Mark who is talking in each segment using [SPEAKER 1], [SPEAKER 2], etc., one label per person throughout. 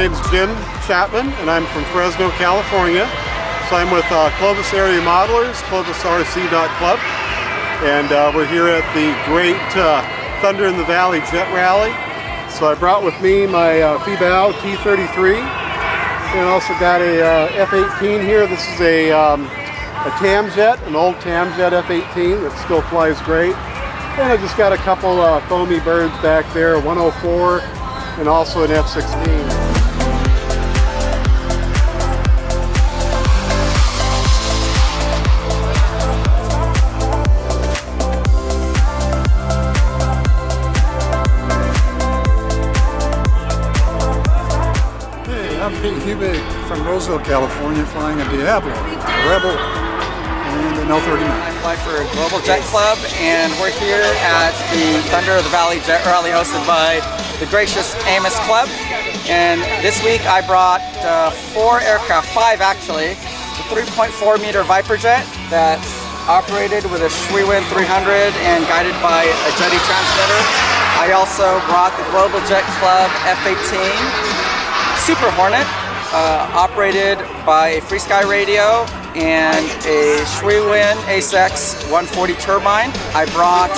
[SPEAKER 1] name's Jim Chapman, and I'm from Fresno, California. So I'm with Clovis Area Modelers, clovisrc.club, and we're here at the great Thunder in the Valley Jet Rally. So I brought with me my Fibao T33, and also got a F-18 here. This is a Tamjet, an old Tamjet F-18 that still flies great. And I just got a couple foamy birds back there, a 104 and also an F-16.
[SPEAKER 2] I'm Pete Hubig from Roseville, California, flying a Diablo, a Rebel, and an L-39.
[SPEAKER 3] I fly for Global Jet Club, and we're here at the Thunder of the Valley Jet Rally hosted by the gracious AMOS Club. And this week I brought 4 aircraft, 5 actually, the 3.4 meter Viper jet that's operated with a Schwinn 300 and guided by a Jetty transmitter. I also brought the Global Jet Club F-18 Super Hornet, operated by a Free Sky radio and a Schwinn ASX 140 turbine. I brought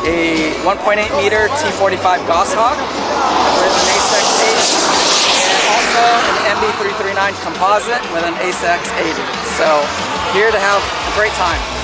[SPEAKER 3] a 1.8 meter T45 Goshawk with an ASX 80 and also an MB339 composite with an ASX 80. So here to have a great time.